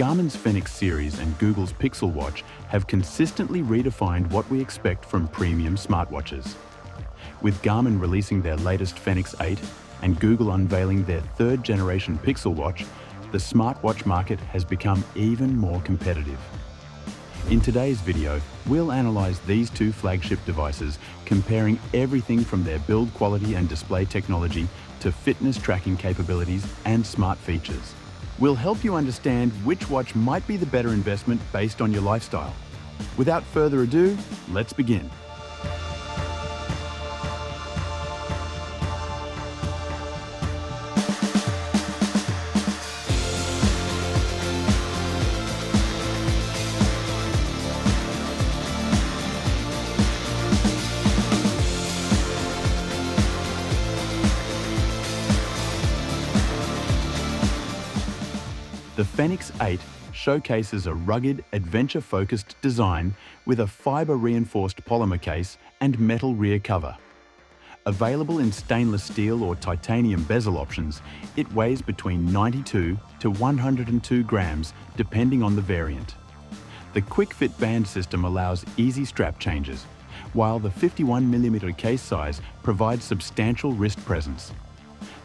Garmin's Fenix series and Google's Pixel Watch have consistently redefined what we expect from premium smartwatches. With Garmin releasing their latest Fenix 8 and Google unveiling their third-generation Pixel Watch, the smartwatch market has become even more competitive. In today's video, we'll analyze these two flagship devices, comparing everything from their build quality and display technology to fitness tracking capabilities and smart features. We'll help you understand which watch might be the better investment based on your lifestyle. Without further ado, let's begin. The Fenix 8 showcases a rugged, adventure-focused design with a fiber-reinforced polymer case and metal rear cover. Available in stainless steel or titanium bezel options, it weighs between 92 to 102 grams depending on the variant. The quick-fit band system allows easy strap changes, while the 51mm case size provides substantial wrist presence.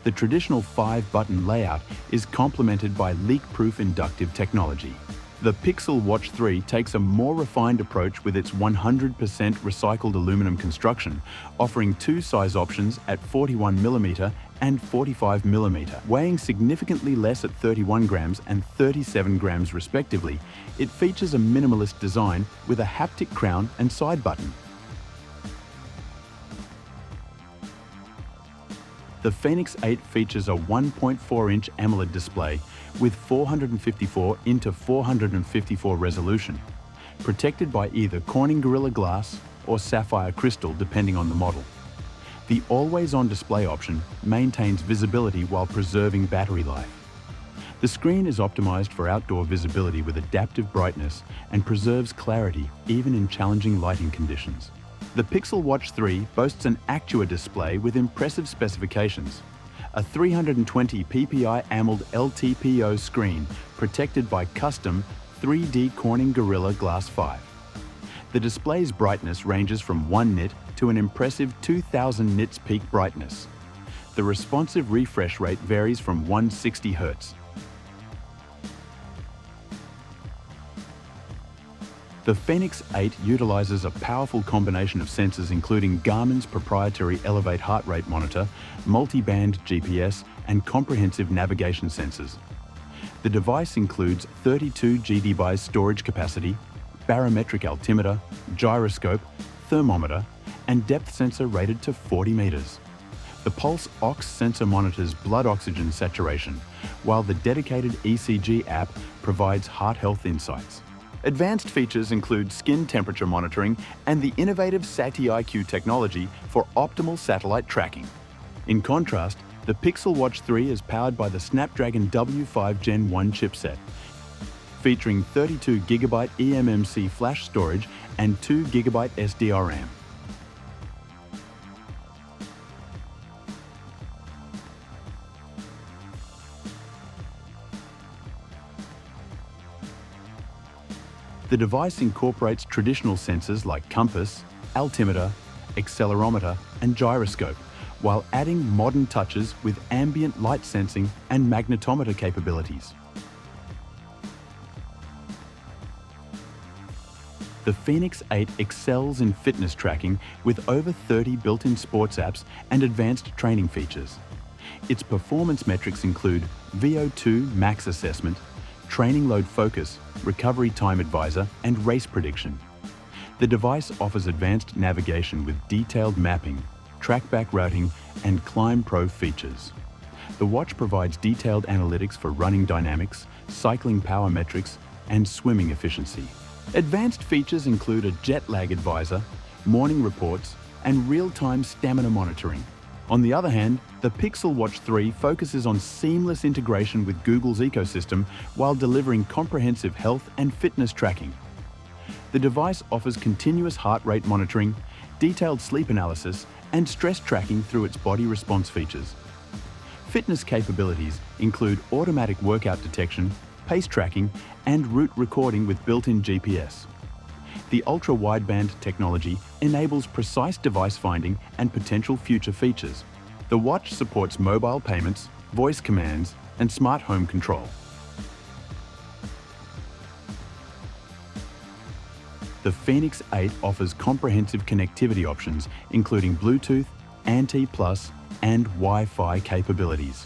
The traditional 5-button layout is complemented by leak-proof inductive technology. The Pixel Watch 3 takes a more refined approach with its 100% recycled aluminum construction, offering two size options at 41mm and 45mm. Weighing significantly less at 31 grams and 37 grams respectively, it features a minimalist design with a haptic crown and side button. The Fenix 8 features a 1.4-inch AMOLED display with 454 into 454 resolution, protected by either Corning Gorilla Glass or sapphire crystal depending on the model. The always-on display option maintains visibility while preserving battery life. The screen is optimized for outdoor visibility with adaptive brightness and preserves clarity even in challenging lighting conditions. The Pixel Watch 3 boasts an Actua display with impressive specifications. A 320 ppi AMOLED LTPO screen protected by custom 3D Corning Gorilla Glass 5. The display's brightness ranges from 1 nit to an impressive 2000 nits peak brightness. The responsive refresh rate varies from 160 Hz. The Fenix 8 utilizes a powerful combination of sensors including Garmin's proprietary Elevate heart rate monitor, multi-band GPS, and comprehensive navigation sensors. The device includes 32 GB storage capacity, barometric altimeter, gyroscope, thermometer, and depth sensor rated to 40 meters. The Pulse Ox sensor monitors blood oxygen saturation, while the dedicated ECG app provides heart health insights. Advanced features include skin temperature monitoring and the innovative Sati-IQ technology for optimal satellite tracking. In contrast, the Pixel Watch 3 is powered by the Snapdragon W5 Gen 1 chipset, featuring 32GB eMMC flash storage and 2GB SDRAM. The device incorporates traditional sensors like compass, altimeter, accelerometer, and gyroscope, while adding modern touches with ambient light sensing and magnetometer capabilities. The Fenix 8 excels in fitness tracking with over 30 built-in sports apps and advanced training features. Its performance metrics include VO2 max assessment, training load focus, recovery time advisor, and race prediction. The device offers advanced navigation with detailed mapping, trackback routing, and Climb Pro features. The watch provides detailed analytics for running dynamics, cycling power metrics, and swimming efficiency. Advanced features include a jet lag advisor, morning reports, and real-time stamina monitoring. On the other hand, the Pixel Watch 3 focuses on seamless integration with Google's ecosystem while delivering comprehensive health and fitness tracking. The device offers continuous heart rate monitoring, detailed sleep analysis, and stress tracking through its body response features. Fitness capabilities include automatic workout detection, pace tracking, and route recording with built-in GPS. The ultra-wideband technology enables precise device finding and potential future features. The watch supports mobile payments, voice commands, and smart home control. The Fenix 8 offers comprehensive connectivity options, including Bluetooth, Anti+, and Wi-Fi capabilities.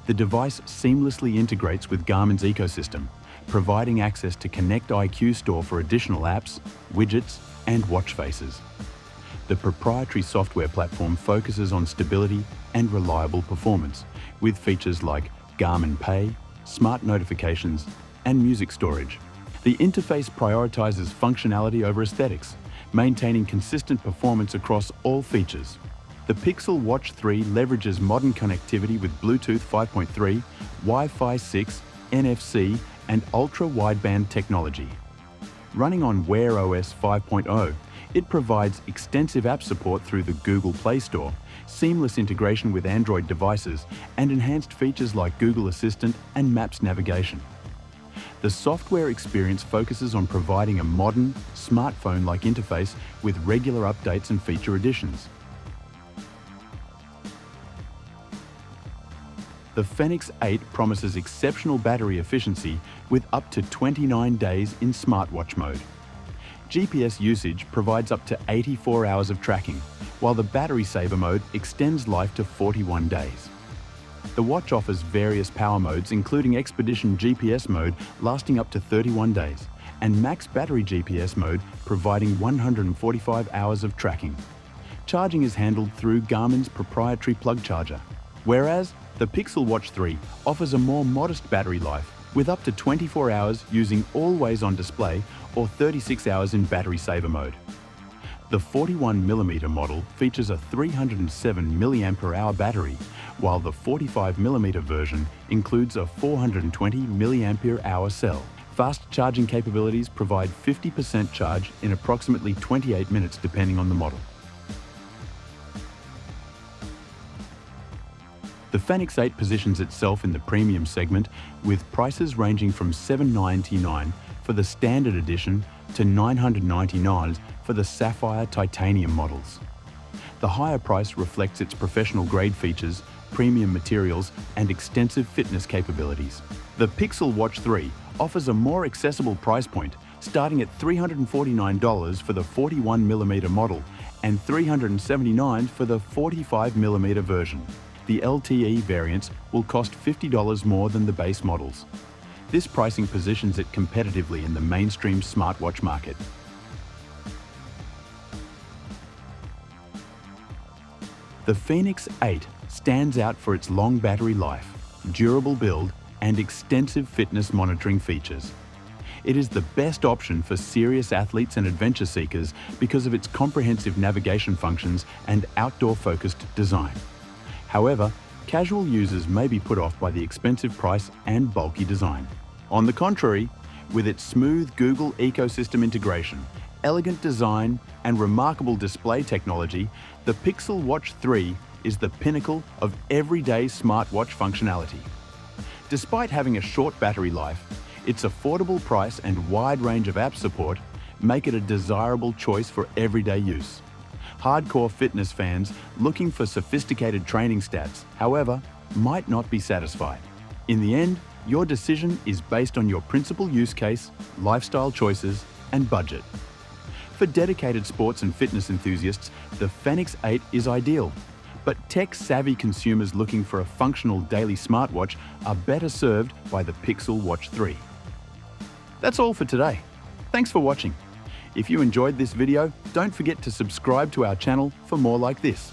The device seamlessly integrates with Garmin's ecosystem, providing access to Connect IQ Store for additional apps, widgets, and watch faces. The proprietary software platform focuses on stability and reliable performance, with features like Garmin Pay, smart notifications, and music storage. The interface prioritizes functionality over aesthetics, maintaining consistent performance across all features. The Pixel Watch 3 leverages modern connectivity with Bluetooth 5.3, Wi-Fi 6, NFC, and ultra-wideband technology. Running on Wear OS 5.0, it provides extensive app support through the Google Play Store, seamless integration with Android devices, and enhanced features like Google Assistant and Maps navigation. The software experience focuses on providing a modern, smartphone-like interface with regular updates and feature additions. The Fenix 8 promises exceptional battery efficiency with up to 29 days in smartwatch mode. GPS usage provides up to 84 hours of tracking, while the battery saver mode extends life to 41 days. The watch offers various power modes, including Expedition GPS mode lasting up to 31 days, and Max Battery GPS mode providing 145 hours of tracking. Charging is handled through Garmin's proprietary plug charger, whereas the Pixel Watch 3 offers a more modest battery life with up to 24 hours using always-on display or 36 hours in battery saver mode. The 41mm model features a 307 mAh battery, while the 45mm version includes a 420 mAh cell. Fast charging capabilities provide 50% charge in approximately 28 minutes depending on the model. The Fenix 8 positions itself in the premium segment with prices ranging from $799 for the standard edition to $999 for the Sapphire Titanium models. The higher price reflects its professional-grade features, premium materials, and extensive fitness capabilities. The Pixel Watch 3 offers a more accessible price point, starting at $349 for the 41mm model and $379 for the 45mm version. The LTE variants will cost $50 more than the base models. This pricing positions it competitively in the mainstream smartwatch market. The Fenix 8 stands out for its long battery life, durable build, and extensive fitness monitoring features. It is the best option for serious athletes and adventure seekers because of its comprehensive navigation functions and outdoor-focused design. However, casual users may be put off by the expensive price and bulky design. On the contrary, with its smooth Google ecosystem integration, elegant design, and remarkable display technology, the Pixel Watch 3 is the pinnacle of everyday smartwatch functionality. Despite having a short battery life, its affordable price and wide range of app support make it a desirable choice for everyday use. Hardcore fitness fans looking for sophisticated training stats, however, might not be satisfied. In the end, your decision is based on your principal use case, lifestyle choices, and budget. For dedicated sports and fitness enthusiasts, the Fenix 8 is ideal, but tech-savvy consumers looking for a functional daily smartwatch are better served by the Pixel Watch 3. That's all for today. Thanks for watching. If you enjoyed this video, don't forget to subscribe to our channel for more like this.